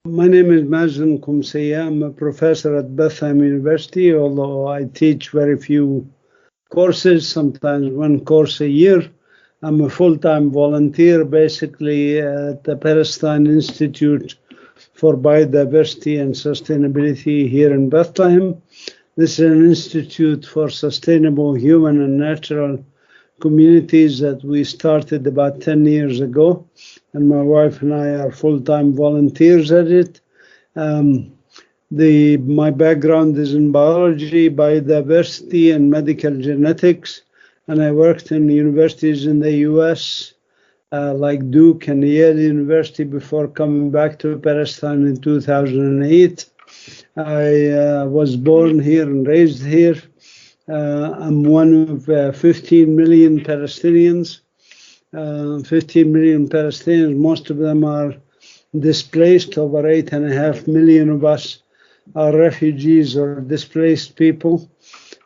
My name is Mazin Qumsiyeh. I'm a professor at Bethlehem University, although I teach very few courses, sometimes one course a year. I'm a full-time volunteer, basically, at the Palestine Institute for Biodiversity and Sustainability here in Bethlehem. This is an institute for sustainable human and natural communities that we started about 10 years ago, and my wife and I are full-time volunteers at it. My background is in biology, biodiversity, and medical genetics, and I worked in universities in the US, like Duke and Yale University, before coming back to Palestine in 2008. I was born here and raised here. I'm one of 15 million Palestinians. 15 million Palestinians, most of them are displaced. Over 8.5 million of us are refugees or displaced people.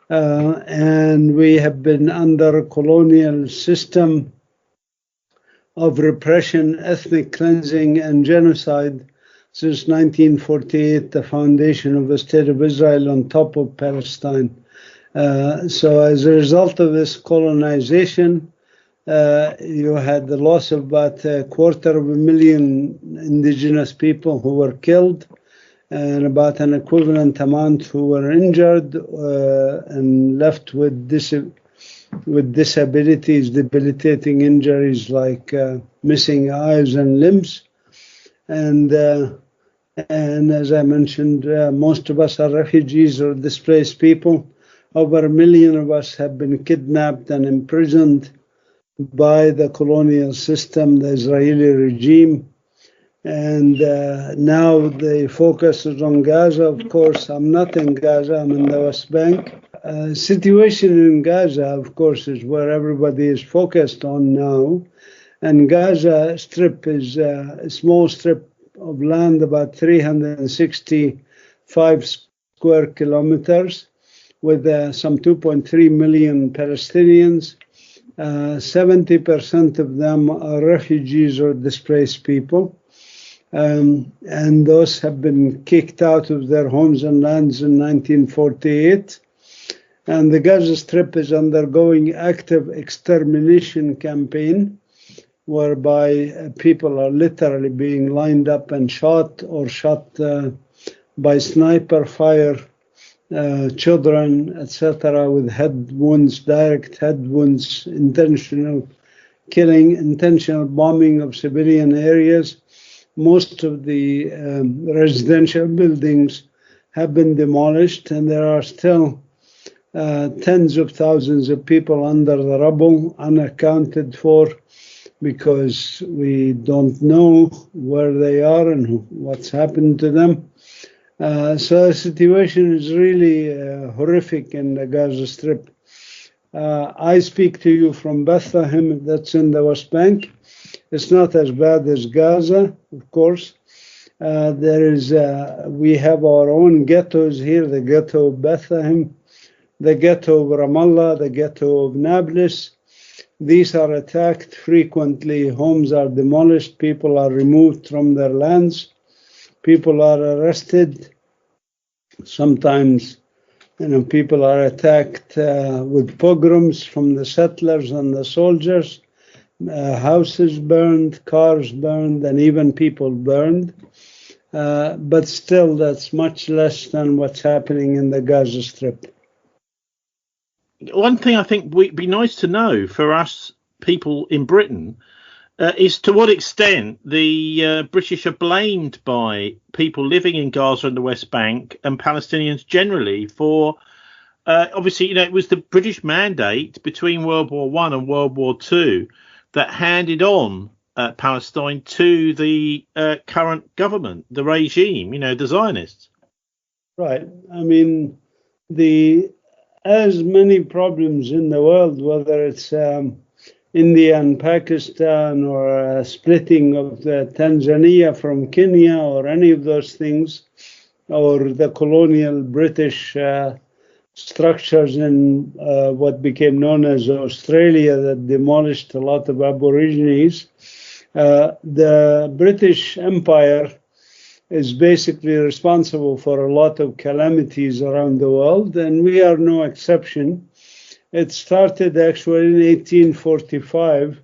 And we have been under a colonial system of repression, ethnic cleansing, and genocide since 1948, the foundation of the State of Israel on top of Palestine. So as a result of this colonization, you had the loss of about 250,000 indigenous people who were killed, and about an equivalent amount who were injured and left with disabilities, debilitating injuries like missing eyes and limbs. And as I mentioned, most of us are refugees or displaced people. Over 1 million of us have been kidnapped and imprisoned by the colonial system, the Israeli regime. And now the focus is on Gaza. Of course, I'm not in Gaza, I'm in the West Bank. Situation in Gaza, of course, is where everybody is focused on now. And Gaza Strip is a small strip of land, about 365 square kilometers, with some 2.3 million Palestinians. 70% of them are refugees or displaced people. And those have been kicked out of their homes and lands in 1948. And the Gaza Strip is undergoing active extermination campaign, whereby people are literally being lined up and shot or shot by sniper fire, children, etc., with head wounds, direct head wounds, intentional killing, intentional bombing of civilian areas. Most of the residential buildings have been demolished, and there are still tens of thousands of people under the rubble, unaccounted for, because we don't know where they are and what's happened to them. So the situation is really horrific in the Gaza Strip. I speak to you from Bethlehem, that's in the West Bank. It's not as bad as Gaza, of course. We have our own ghettos here, the ghetto of Bethlehem, the ghetto of Ramallah, the ghetto of Nablus. These are attacked frequently. Homes are demolished. People are removed from their lands. People are arrested. Sometimes, people are attacked with pogroms from the settlers and the soldiers. Houses burned, cars burned, and even people burned. But still, that's much less than what's happening in the Gaza Strip. One thing I think would be nice to know for us people in Britain is to what extent the British are blamed by people living in Gaza and the West Bank and Palestinians generally for, obviously, it was the British mandate between World War I and World War II that handed on Palestine to the current government, the regime, the Zionists. Right. As many problems in the world, whether it's India and Pakistan, or splitting of Tanzania from Kenya, or any of those things, or the colonial British structures in what became known as Australia that demolished a lot of Aborigines. The British Empire is basically responsible for a lot of calamities around the world, and we are no exception. It started actually in 1845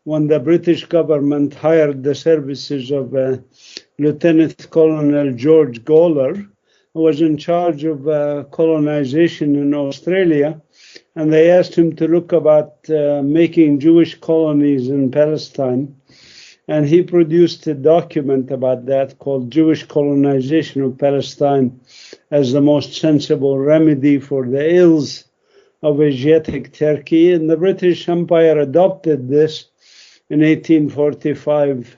when the British government hired the services of Lieutenant Colonel George Gawler, who was in charge of colonization in Australia, and they asked him to look about making Jewish colonies in Palestine. And he produced a document about that called Jewish Colonization of Palestine as the most sensible remedy for the ills of Asiatic Turkey. And the British Empire adopted this in 1845,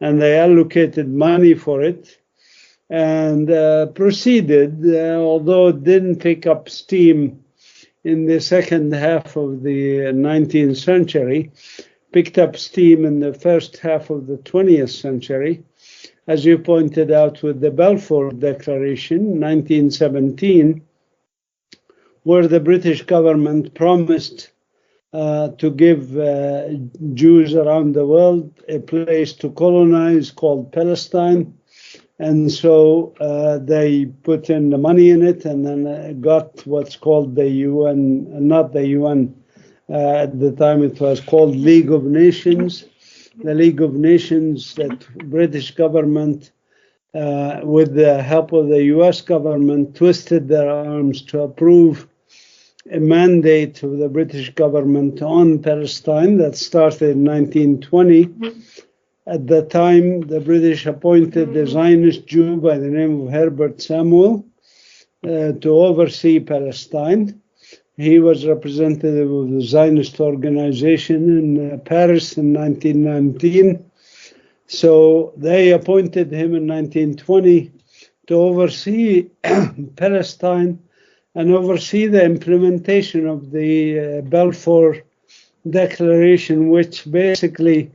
and they allocated money for it and proceeded, although it didn't pick up steam in the second half of the 19th century, picked up steam in the first half of the 20th century, as you pointed out with the Balfour Declaration, 1917, where the British government promised to give Jews around the world a place to colonize called Palestine. And so they put in the money in it and then got what's called the UN, not the UN, at the time it was called League of Nations. The League of Nations, that British government, with the help of the US government, twisted their arms to approve a mandate of the British government on Palestine that started in 1920. At the time, the British appointed a Zionist Jew by the name of Herbert Samuel to oversee Palestine. He was representative of the Zionist organization in Paris in 1919. So they appointed him in 1920 to oversee Palestine and oversee the implementation of the Balfour Declaration, which basically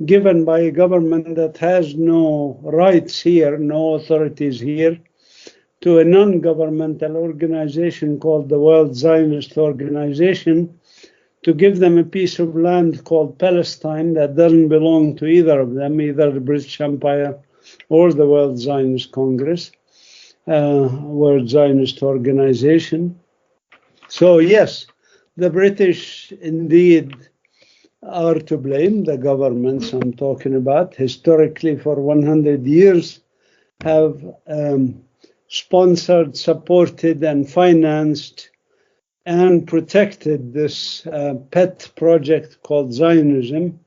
given by a government that has no rights here, no authorities here, to a non-governmental organization called the World Zionist Organization, to give them a piece of land called Palestine that doesn't belong to either of them, either the British Empire or the World Zionist Congress, World Zionist Organization. So yes, the British indeed are to blame. The governments I'm talking about, historically for 100 years, have sponsored, supported, and financed and protected this pet project called Zionism.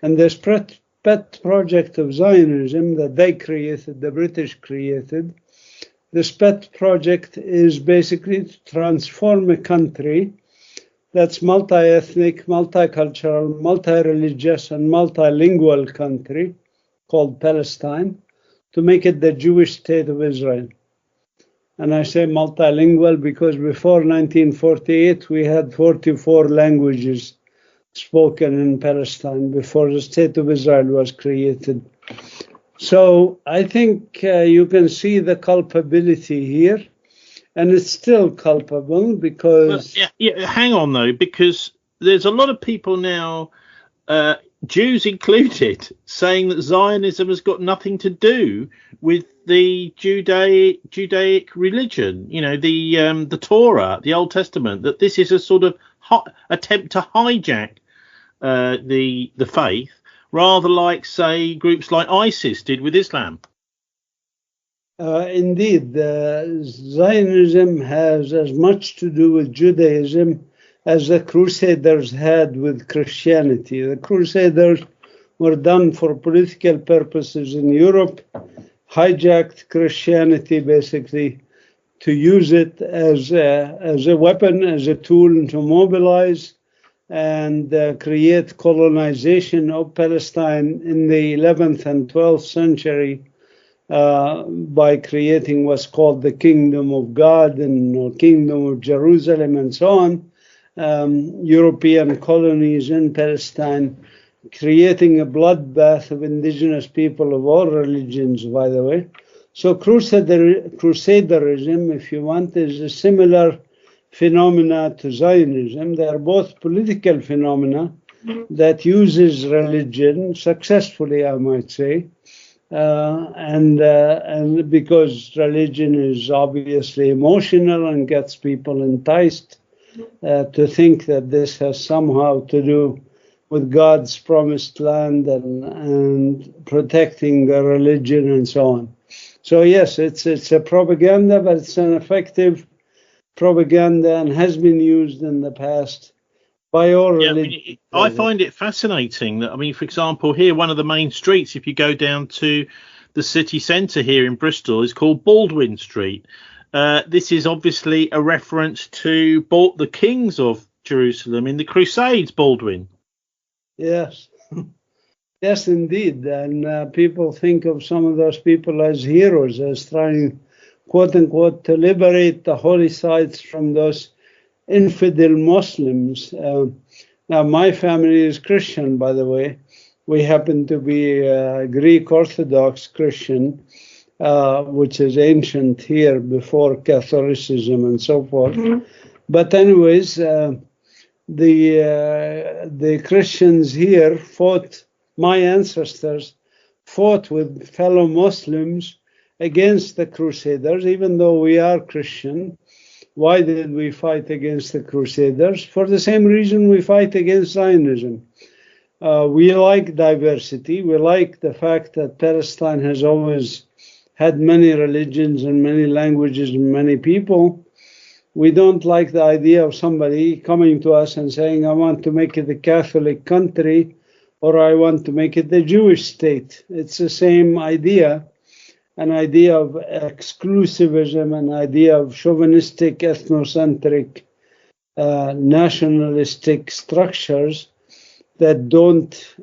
And this pet project of Zionism that they created, the British created, this pet project is basically to transform a country that's multi-ethnic, multicultural, multi-religious, and multilingual country called Palestine, to make it the Jewish state of Israel. And I say multilingual because before 1948, we had 44 languages spoken in Palestine before the state of Israel was created. So I think you can see the culpability here, and it's still culpable because... Yeah, hang on, though, because there's a lot of people now, Jews included, saying that Zionism has got nothing to do with the Judaic religion, you know, the Torah, the Old Testament, that this is a sort of attempt to hijack the faith, rather like, say, groups like ISIS did with Islam. Indeed, Zionism has as much to do with Judaism as the Crusaders had with Christianity. The Crusaders were done for political purposes in Europe, hijacked Christianity basically to use it as a weapon, as a tool to mobilize and create colonization of Palestine in the 11th and 12th century by creating what's called the Kingdom of God and Kingdom of Jerusalem and so on, European colonies in Palestine, creating a bloodbath of indigenous people of all religions, by the way. So Crusaderism, if you want, is a similar phenomena to Zionism. They are both political phenomena that uses religion successfully, I might say, and because religion is obviously emotional and gets people enticed to think that this has somehow to do with God's promised land and protecting the religion and so on. So yes, it's a propaganda, but it's an effective propaganda and has been used in the past by all religions. I find it fascinating that, I mean, for example, here, one of the main streets, if you go down to the city centre here in Bristol, is called Baldwin Street. This is obviously a reference to the kings of Jerusalem in the Crusades, Baldwin. Yes. Yes, indeed. And people think of some of those people as heroes, as trying, quote unquote, to liberate the holy sites from those infidel Muslims. Now, my family is Christian, by the way. We happen to be Greek Orthodox Christian, which is ancient here before Catholicism and so forth. Mm-hmm. But anyways, the Christians here fought, my ancestors fought with fellow Muslims against the Crusaders, even though we are Christian. Why did we fight against the Crusaders? For the same reason we fight against Zionism. We like diversity. We like the fact that Palestine has always had many religions and many languages and many people. We don't like the idea of somebody coming to us and saying, I want to make it a Catholic country, or I want to make it a Jewish state. It's the same idea, an idea of exclusivism, an idea of chauvinistic, ethnocentric, nationalistic structures that don't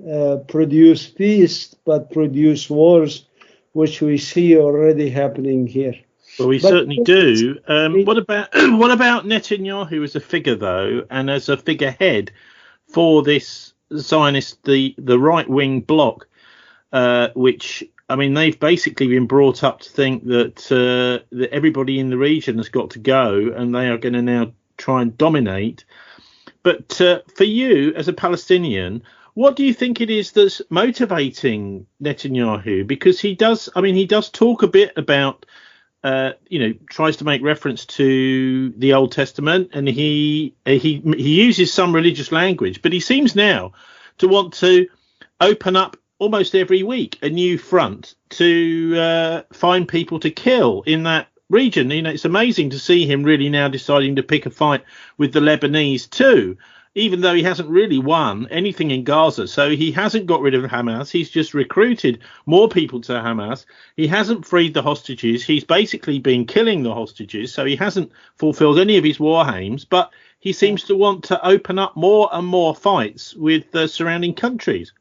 produce peace, but produce wars, which we see already happening here. Well, we certainly do. What about Netanyahu as a figure, though, and as a figurehead for this Zionist, the right-wing bloc, which, I mean, they've basically been brought up to think that everybody in the region has got to go, and they are going to now try and dominate. But for you, as a Palestinian, what do you think it is that's motivating Netanyahu? Because he does talk a bit about, tries to make reference to the Old Testament, and he uses some religious language, but he seems now to want to open up almost every week a new front to find people to kill in that region. It's amazing to see him really now deciding to pick a fight with the Lebanese too, even though he hasn't really won anything in Gaza. So he hasn't got rid of Hamas. He's just recruited more people to Hamas. He hasn't freed the hostages. He's basically been killing the hostages. So he hasn't fulfilled any of his war aims, but he seems to want to open up more and more fights with the surrounding countries.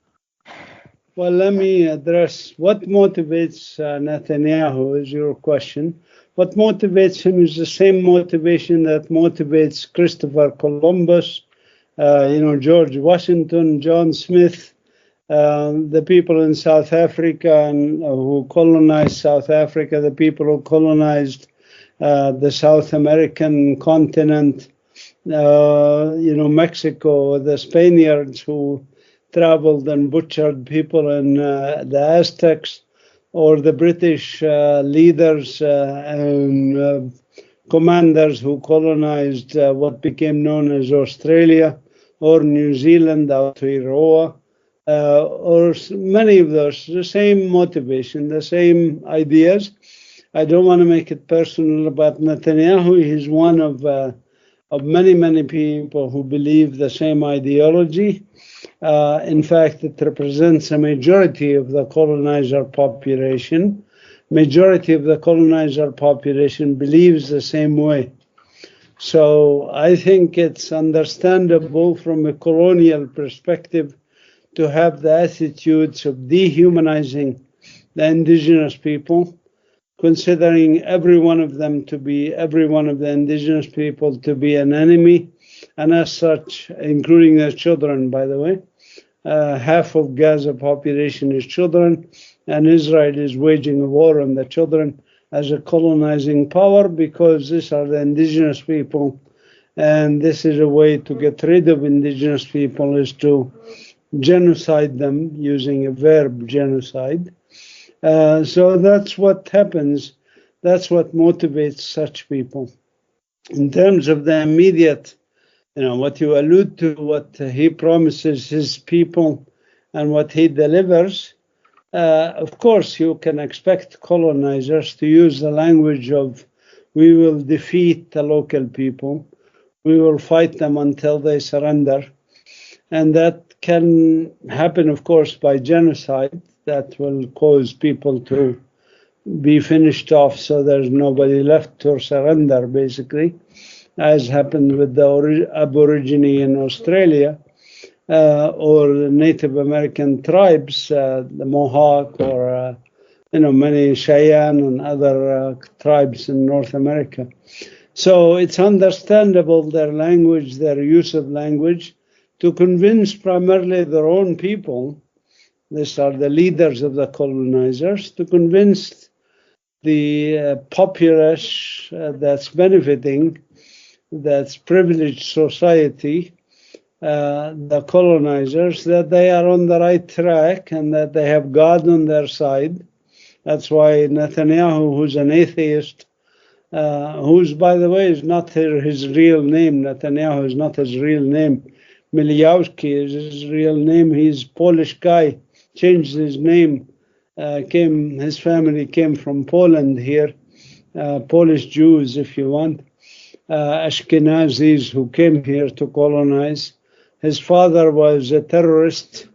Well, let me address what motivates Netanyahu is your question. What motivates him is the same motivation that motivates Christopher Columbus, George Washington, John Smith, the people in South Africa and who colonized South Africa, the people who colonized the South American continent, Mexico, the Spaniards who traveled and butchered people in the Aztecs, or the British leaders and commanders who colonized what became known as Australia or New Zealand, Aotearoa, or many of those, the same motivation, the same ideas. I don't want to make it personal about Netanyahu. He's one of many, many people who believe the same ideology. In fact, it represents a majority of the colonizer population. Majority of the colonizer population believes the same way. So I think it's understandable from a colonial perspective to have the attitudes of dehumanizing the indigenous people, considering every one of the indigenous people to be an enemy, and as such, including their children, by the way. Half of Gaza population is children, and Israel is waging a war on the children as a colonizing power, because these are the indigenous people, and this is a way to get rid of indigenous people, is to genocide them using a verb, genocide. So that's what happens. That's what motivates such people. In terms of the immediate, what you allude to, what he promises his people and what he delivers, of course, you can expect colonizers to use the language of, we will defeat the local people, we will fight them until they surrender. And that can happen, of course, by genocide. That will cause people to be finished off so there's nobody left to surrender, basically, as happened with the Aborigine in Australia, or the Native American tribes, the Mohawk, or many Cheyenne and other tribes in North America. So it's understandable their language, their use of language, to convince primarily their own people. These are the leaders of the colonizers, to convince the populace that's benefiting, that's privileged society, the colonizers, that they are on the right track and that they have God on their side. That's why Netanyahu, who's an atheist, who's, by the way, is not his real name. Netanyahu is not his real name. Miliowski is his real name. He's a Polish guy, changed his name. His family came from Poland here, Polish Jews, if you want, Ashkenazis who came here to colonize. His father was a terrorist,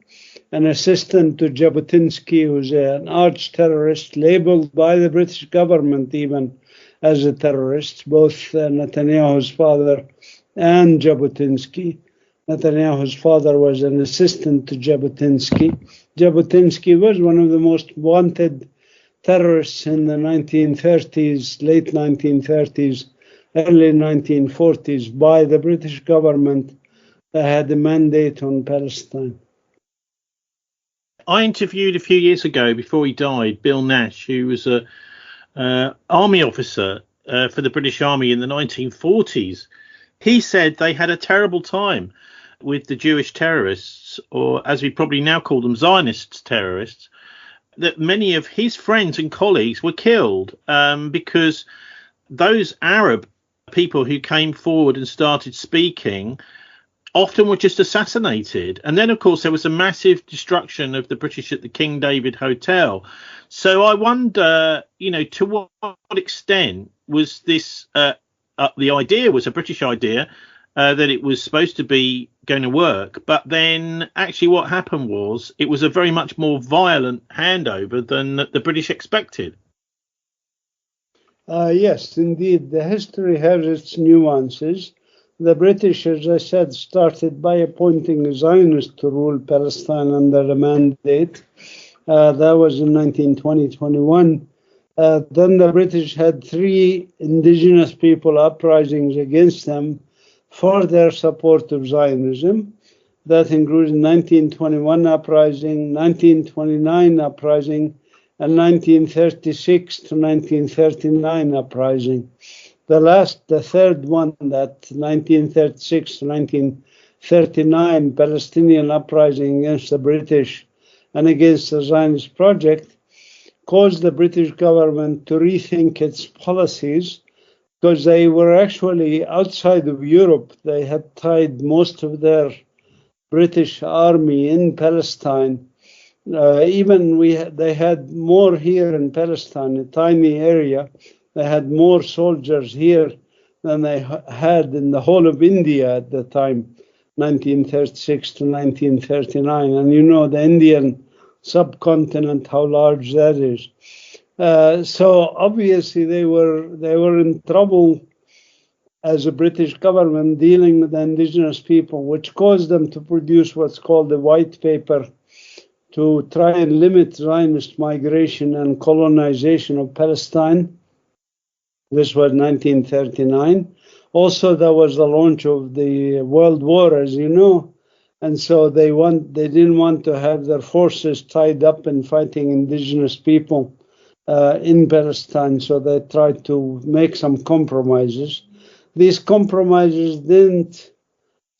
an assistant to Jabotinsky, who's an arch-terrorist, labeled by the British government even as a terrorist, both Netanyahu's father and Jabotinsky. Netanyahu's father was an assistant to Jabotinsky. Jabotinsky was one of the most wanted terrorists in the 1930s, late 1930s, early 1940s by the British government that had a mandate on Palestine. I interviewed a few years ago, before he died, Bill Nash, who was a army officer for the British Army in the 1940s. He said they had a terrible time with the Jewish terrorists, or as we probably now call them, Zionist terrorists, that many of his friends and colleagues were killed because those Arab people who came forward and started speaking often were just assassinated. And then, of course, there was a massive destruction of the British at the King David Hotel. So I wonder, to what extent was this, the idea was a British idea, that it was supposed to be going to work. But then actually what happened was it was a very much more violent handover than the British expected. Yes, indeed. The history has its nuances. The British, as I said, started by appointing a Zionist to rule Palestine under a mandate. That was in 1920-21. Then the British had 3 indigenous people uprisings against them for their support of Zionism. That included 1921 uprising, 1929 uprising, and 1936 to 1939 uprising. The third one, that 1936 to 1939 Palestinian uprising against the British and against the Zionist project, caused the British government to rethink its policies, because they were actually outside of Europe. They had tied most of their British army in Palestine. They had more here in Palestine, a tiny area. They had more soldiers here than they had in the whole of India at the time, 1936 to 1939. And the Indian subcontinent, how large that is. So obviously they were in trouble as a British government dealing with the indigenous people, which caused them to produce what's called the White Paper to try and limit Zionist migration and colonization of Palestine. This was 1939. Also, there was the launch of the World War, as you know, and so they didn't want to have their forces tied up in fighting indigenous people in Palestine, so they tried to make some compromises. These compromises didn't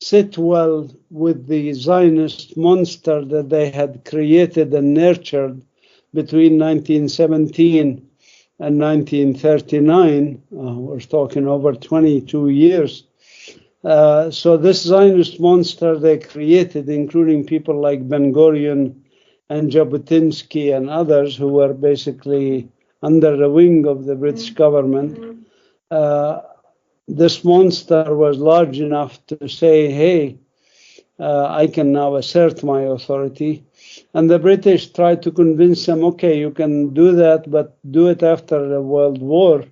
sit well with the Zionist monster that they had created and nurtured between 1917 and 1939. We're talking over 22 years. So this Zionist monster they created, including people like Ben-Gurion and Jabotinsky and others who were basically under the wing of the British government, this monster was large enough to say, hey, I can now assert my authority. And the British tried to convince them, okay, you can do that, but do it after the World War.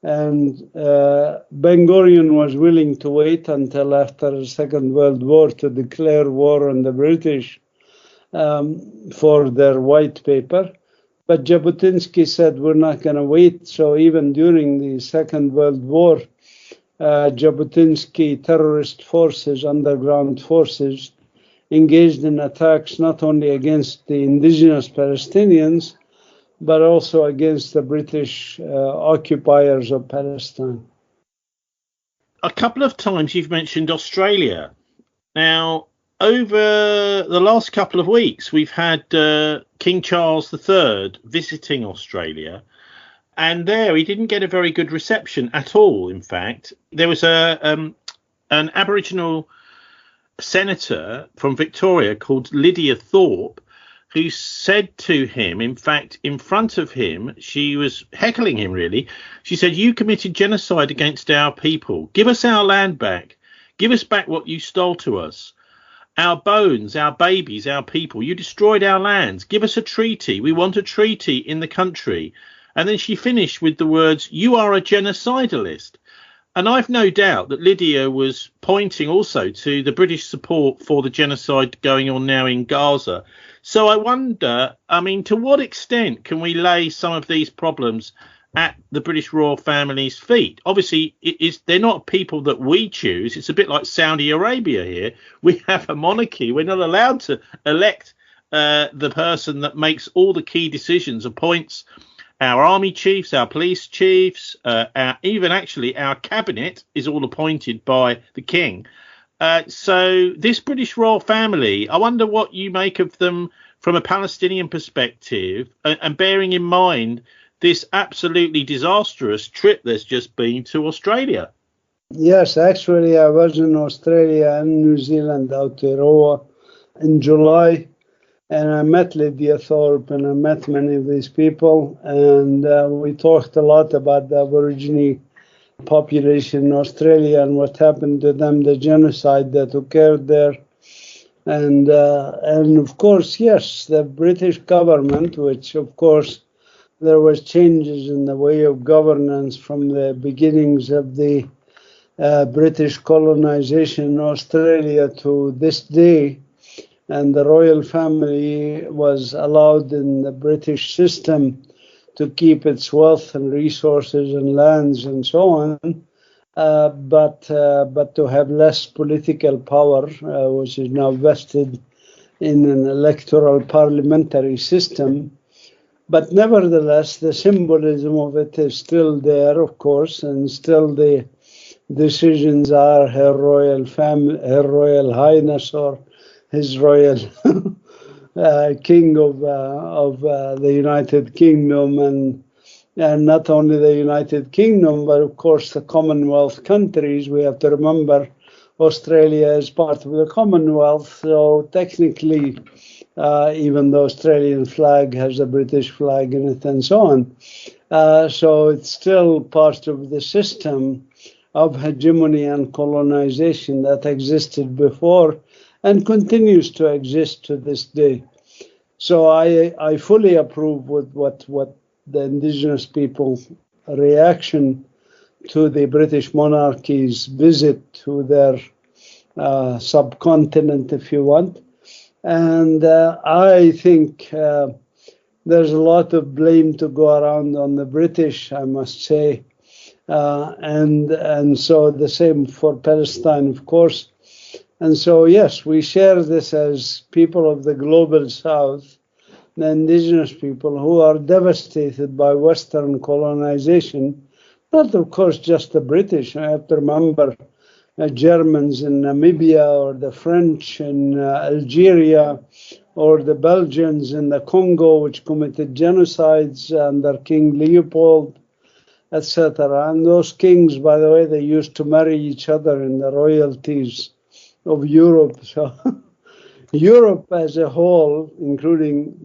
And Ben-Gurion was willing to wait until after the Second World War to declare war on the British for their white paper. But Jabotinsky said, we're not going to wait. So even during the Second World War, Jabotinsky terrorist forces, underground forces, engaged in attacks not only against the indigenous Palestinians, but also against the British occupiers of Palestine. A couple of times you've mentioned Australia. Now, over the last couple of weeks, we've had King Charles III visiting Australia. And there, he didn't get a very good reception at all, in fact. There was an Aboriginal senator from Victoria called Lydia Thorpe, who said to him, in fact, in front of him, she was heckling him, really. She said, you committed genocide against our people. Give us our land back. Give us back what you stole to us. Our bones, our babies, our people. You destroyed our lands. Give us a treaty. We want a treaty in the country. And then she finished with the words, you are a genocidalist. And I've no doubt that Lydia was pointing also to the British support for the genocide going on now in Gaza. So I wonder, I mean, to what extent can we lay some of these problems at the British royal family's feet? Obviously, they're not people that we choose. It's a bit like Saudi Arabia here. We have a monarchy. We're not allowed to elect the person that makes all the key decisions, appoints our army chiefs, our police chiefs, even actually our cabinet is all appointed by the king. So this British royal family, I wonder what you make of them from a Palestinian perspective, and bearing in mind this absolutely disastrous trip there's just been to Australia. Yes, actually, I was in Australia and New Zealand, Aotearoa, in July. And I met Lydia Thorpe and I met many of these people. And we talked a lot about the Aborigine population in Australia and what happened to them, the genocide that occurred there. And of course, yes, the British government, which of course there was changes in the way of governance from the beginnings of the British colonization in Australia to this day. And the royal family was allowed in the British system to keep its wealth and resources and lands and so on, but to have less political power, which is now vested in an electoral parliamentary system. But nevertheless, the symbolism of it is still there, of course, and still the decisions are Her Royal Highness or His Royal King of the United Kingdom, and not only the United Kingdom, but of course the Commonwealth countries. We have to remember Australia is part of the Commonwealth, so technically, even the Australian flag has a British flag in it and so on. So it's still part of the system of hegemony and colonization that existed before and continues to exist to this day. So I fully approve with what the indigenous people reaction to the British monarchy's visit to their subcontinent, if you want. And I think there's a lot of blame to go around on the British, I must say. And so the same for Palestine, of course. And so, yes, we share this as people of the global South, the indigenous people who are devastated by Western colonization. Not, of course, just the British. I have to remember Germans in Namibia, or the French in Algeria, or the Belgians in the Congo, which committed genocides under King Leopold, etc. And those kings, by the way, they used to marry each other in the royalties of Europe. So Europe as a whole, including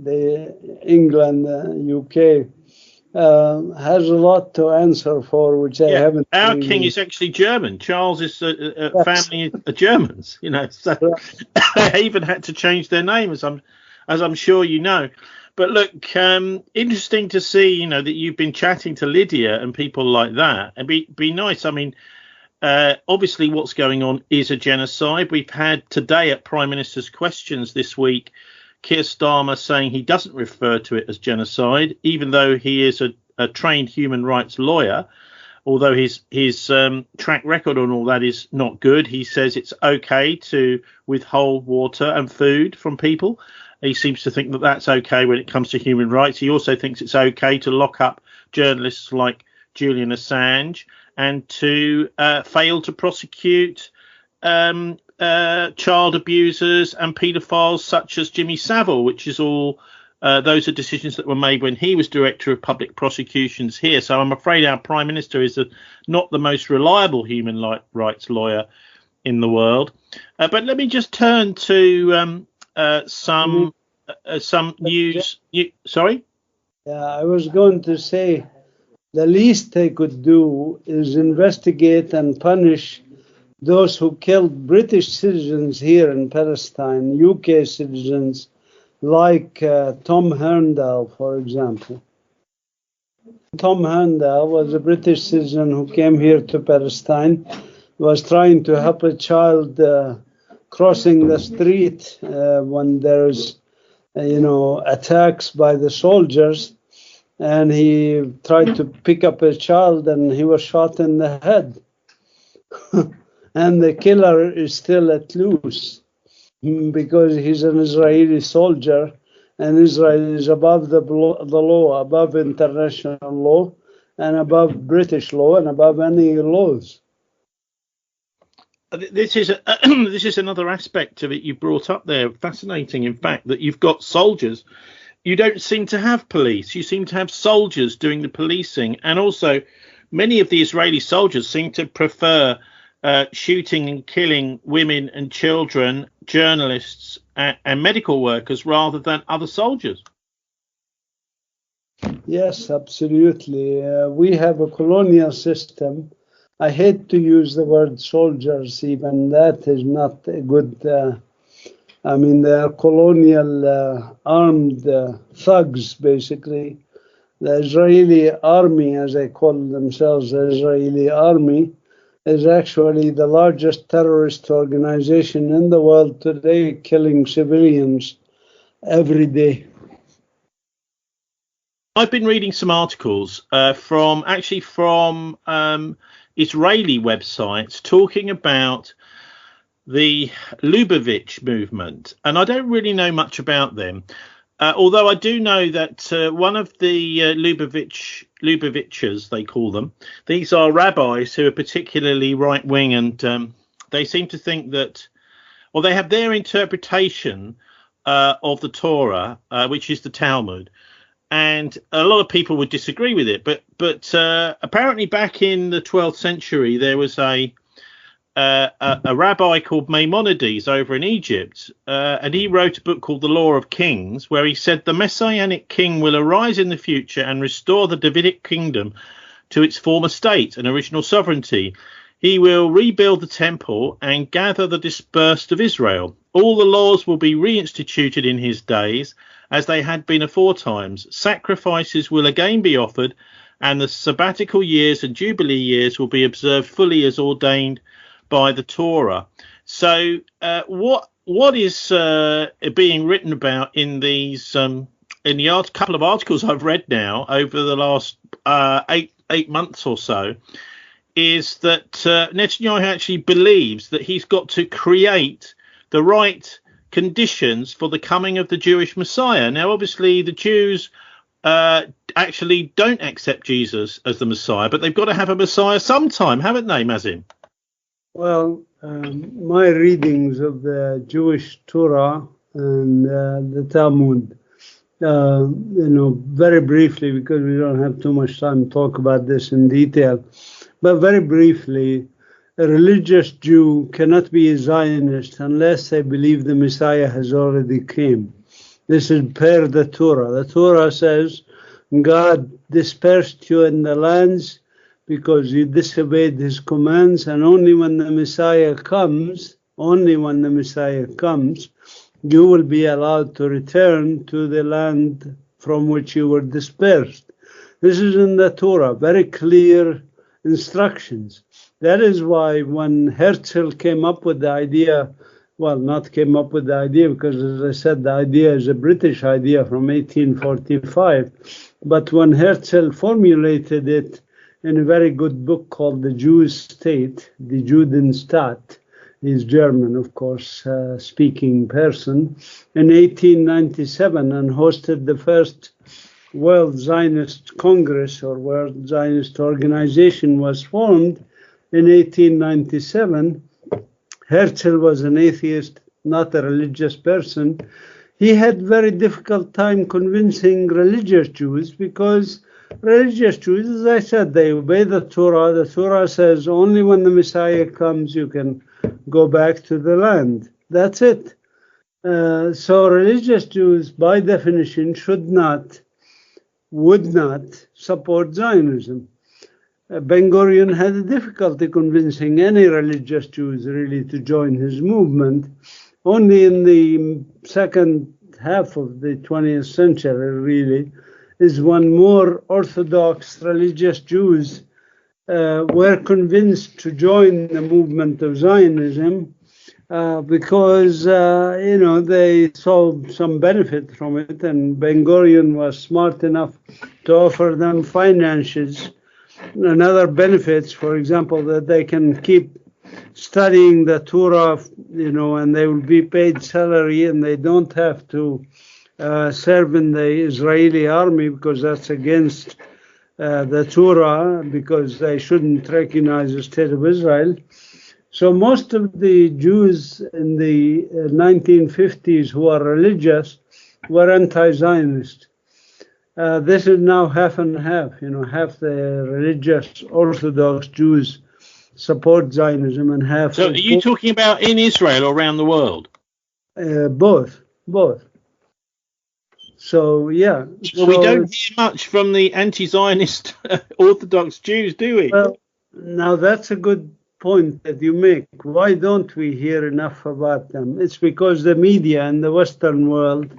England, UK, has a lot to answer for, which I haven't. Our king is actually German. Charles is family are Germans, so they even had to change their name, as I'm sure you know. But look, interesting to see, that you've been chatting to Lydia and people like that. And be nice. I mean, obviously what's going on is a genocide. We've had today at Prime Minister's Questions this week, Keir Starmer saying he doesn't refer to it as genocide, even though he is a trained human rights lawyer. Although his track record on all that is not good. He says it's okay to withhold water and food from people. He seems to think that that's okay when it comes to human rights. He also thinks it's okay to lock up journalists like Julian Assange and to fail to prosecute child abusers and paedophiles such as Jimmy Savile, which is all those are decisions that were made when he was Director of Public Prosecutions here. So I'm afraid our Prime Minister is not the most reliable human rights lawyer in the world. But let me just turn to some news. Sorry? Yeah, I was going to say the least they could do is investigate and punish those who killed British citizens here in Palestine, UK citizens, like Tom Herndal, for example. Tom Herndal was a British citizen who came here to Palestine, was trying to help a child crossing the street when there's, attacks by the soldiers. And he tried to pick up a child and he was shot in the head. And the killer is still at loose because he's an Israeli soldier, and Israel is above the law, above international law, and above British law, and above any laws. This is another aspect of it you brought up there. Fascinating, in fact, that you've got soldiers. You don't seem to have police. You seem to have soldiers doing the policing. And also, many of the Israeli soldiers seem to prefer shooting and killing women and children, journalists and medical workers rather than other soldiers. Yes, absolutely. We have a colonial system. I hate to use the word soldiers, even that is not a good. They are colonial armed thugs, basically. The Israeli army, as they call themselves, the Israeli army, is actually the largest terrorist organization in the world today, killing civilians every day. I've been reading some articles from Israeli websites talking about the Lubavitch movement, and I don't really know much about them. Although I do know that one of the Lubavitchers, they call them, these are rabbis who are particularly right-wing, and they seem to think that, well, they have their interpretation of the Torah, which is the Talmud, and a lot of people would disagree with it. But apparently back in the 12th century, there was a rabbi called Maimonides over in Egypt, and he wrote a book called The Law of Kings, where he said the Messianic king will arise in the future and restore the Davidic kingdom to its former state and original sovereignty. He will rebuild the temple and gather the dispersed of Israel. All the laws will be reinstituted in his days, as they had been aforetimes. Sacrifices will again be offered, and the sabbatical years and jubilee years will be observed fully as ordained by the Torah. So what is being written about in these in the couple of articles I've read now over the last 8 months or so is that Netanyahu actually believes that he's got to create the right conditions for the coming of the Jewish Messiah. Now, obviously, the Jews actually don't accept Jesus as the Messiah, but they've got to have a Messiah sometime, haven't they, Mazin? Well, my readings of the Jewish Torah and the Talmud, very briefly, because we don't have too much time to talk about this in detail, but very briefly, a religious Jew cannot be a Zionist unless they believe the Messiah has already come. This is per the Torah. The Torah says God dispersed you in the lands because you disobeyed his commands, and only when the Messiah comes, you will be allowed to return to the land from which you were dispersed. This is in the Torah, very clear instructions. That is why when Herzl came up with the idea, well, not came up with the idea, because as I said, the idea is a British idea from 1845. But when Herzl formulated it in a very good book called The Jewish State, Die Judenstaat, he's German, of course, speaking person, in 1897, and hosted the first World Zionist Congress, or World Zionist Organization was formed in 1897. Herzl was an atheist, not a religious person. He had very difficult time convincing religious Jews, because religious Jews, as I said, they obey the Torah. The Torah says only when the Messiah comes you can go back to the land. That's it. So religious Jews, by definition, would not support Zionism. Ben-Gurion had a difficulty convincing any religious Jews really to join his movement. Only in the second half of the 20th century, really, is when more Orthodox religious Jews were convinced to join the movement of Zionism because, they saw some benefit from it, and Ben-Gurion was smart enough to offer them finances and other benefits, for example, that they can keep studying the Torah, and they will be paid salary, and they don't have to serve in the Israeli army, because that's against the Torah, because they shouldn't recognize the state of Israel. So most of the Jews in the 1950s who are religious were anti-Zionist. This is now half and half. Half the religious Orthodox Jews support Zionism, and half. So, are you talking about in Israel or around the world? Both. So, yeah. Well, we don't hear much from the anti-Zionist Orthodox Jews, do we? Well, now that's a good point that you make. Why don't we hear enough about them? It's because the media in the Western world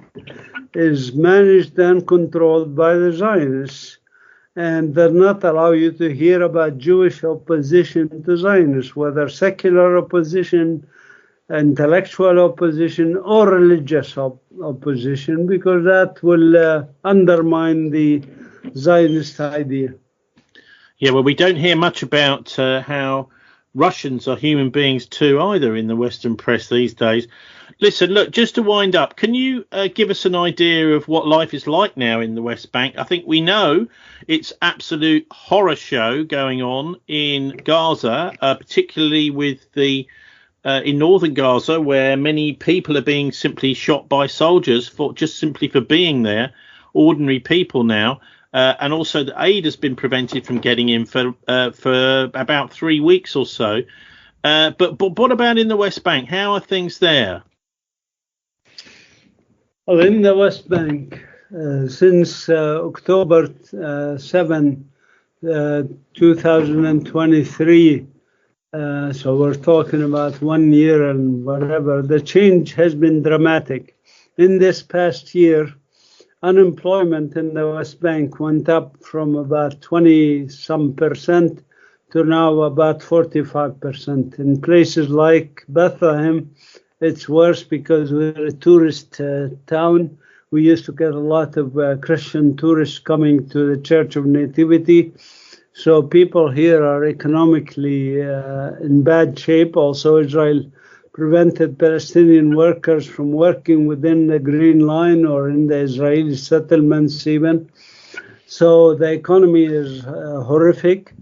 is managed and controlled by the Zionists, and they're not allow you to hear about Jewish opposition to Zionists, whether secular opposition, intellectual opposition, or religious opposition, because that will undermine the Zionist idea. Yeah, well, we don't hear much about how Russians are human beings too either in the Western press these days. Listen, look, just to wind up, can you give us an idea of what life is like now in the West Bank? I think we know it's absolute horror show going on in Gaza, particularly with the in northern Gaza, where many people are being simply shot by soldiers for being there, ordinary people now. And also the aid has been prevented from getting in for about 3 weeks or so. But what about in the West Bank? How are things there? Well, in the West Bank, since October 7, 2023, so we're talking about 1 year and whatever, the change has been dramatic. In this past year, unemployment in the West Bank went up from about 20-some% to now about 45%. In places like Bethlehem, it's worse because we're a tourist town. We used to get a lot of Christian tourists coming to the Church of Nativity. So people here are economically in bad shape. Also, Israel prevented Palestinian workers from working within the Green Line or in the Israeli settlements even. So the economy is horrific.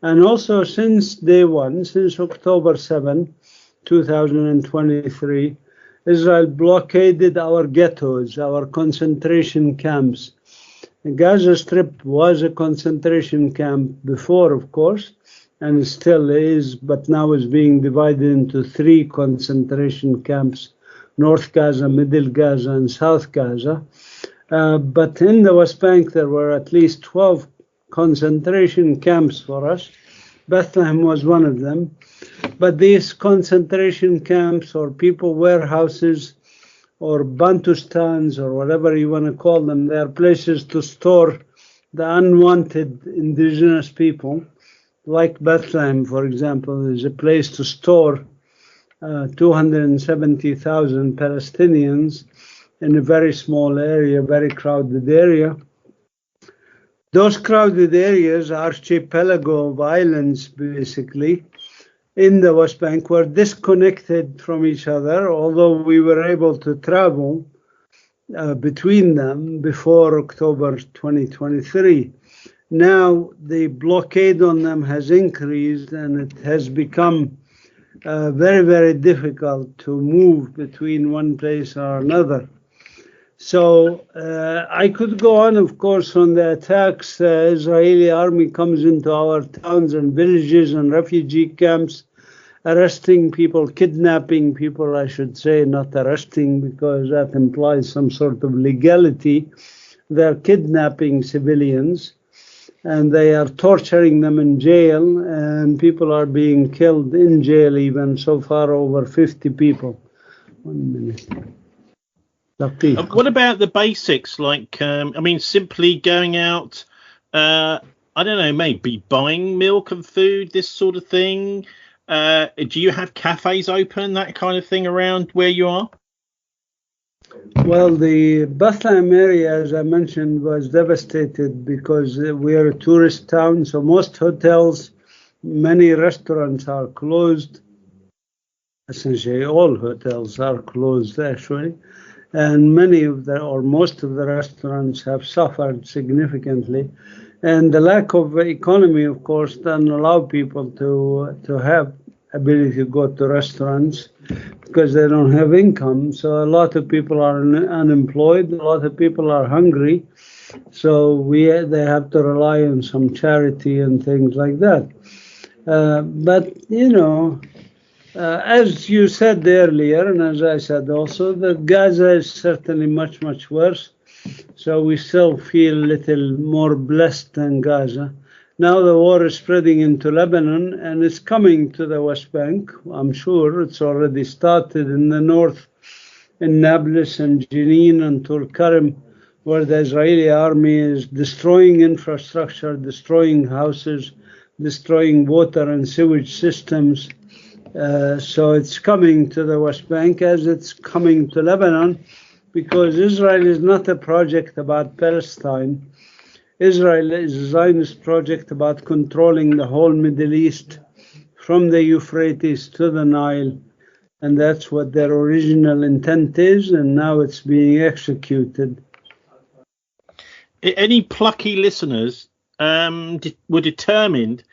And also since day one, since October 7, 2023, Israel blockaded our ghettos, our concentration camps. The Gaza Strip was a concentration camp before, of course, and it still is, but now is being divided into 3 concentration camps: North Gaza, Middle Gaza, and South Gaza. But in the West Bank, there were at least 12 concentration camps for us. Bethlehem was one of them. But these concentration camps or people warehouses or Bantustans or whatever you want to call them, they are places to store the unwanted indigenous people. Like Bethlehem, for example, is a place to store 270,000 Palestinians in a very small area, very crowded area. Those crowded areas, archipelago of islands, basically, in the West Bank were disconnected from each other, although we were able to travel between them before October 2023. Now the blockade on them has increased and it has become very, very difficult to move between one place or another. So I could go on, of course, on the attacks. The Israeli army comes into our towns and villages and refugee camps, arresting people, kidnapping people, I should say, not arresting, because that implies some sort of legality. They're kidnapping civilians, and they are torturing them in jail, and people are being killed in jail even. So far, over 50 people. 1 minute. What about the basics? Like, simply going out, I don't know, maybe buying milk and food, this sort of thing. Do you have cafes open, that kind of thing around where you are? Well, the Bethlehem area, as I mentioned, was devastated because we are a tourist town. So most hotels, many restaurants are closed. Essentially, all hotels are closed, actually. And many of or most of the restaurants have suffered significantly. And the lack of economy, of course, doesn't allow people to have ability to go to restaurants because they don't have income. So a lot of people are unemployed. A lot of people are hungry. So they have to rely on some charity and things like that. But, as you said earlier, and as I said also, that Gaza is certainly much, much worse. So we still feel a little more blessed than Gaza. Now the war is spreading into Lebanon, and it's coming to the West Bank. I'm sure it's already started in the north, in Nablus and Jenin and Tulkarem, where the Israeli army is destroying infrastructure, destroying houses, destroying water and sewage systems. So it's coming to the West Bank as it's coming to Lebanon, because Israel is not a project about Palestine. Israel is a Zionist project about controlling the whole Middle East from the Euphrates to the Nile. And that's what their original intent is, and now it's being executed. Any plucky listeners were determined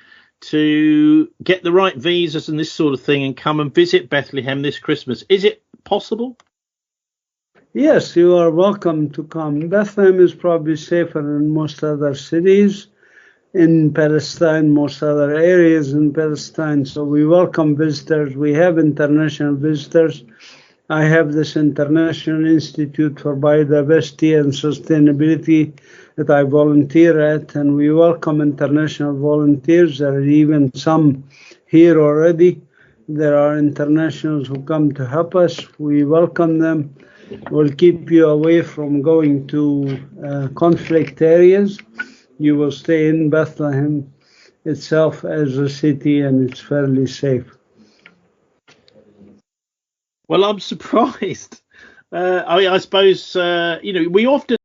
to get the right visas and this sort of thing and come and visit Bethlehem this Christmas. Is it possible? Yes, you are welcome to come. Bethlehem is probably safer than most other cities in Palestine, most other areas in Palestine. So we welcome visitors. We have international visitors. I have this International Institute for Biodiversity and Sustainability that I volunteer at, and we welcome international volunteers. There are even some here already. There are internationals who come to help us. We welcome them. We'll keep you away from going to conflict areas. You will stay in Bethlehem itself as a city, and it's fairly safe. Well, I'm surprised. I suppose, we often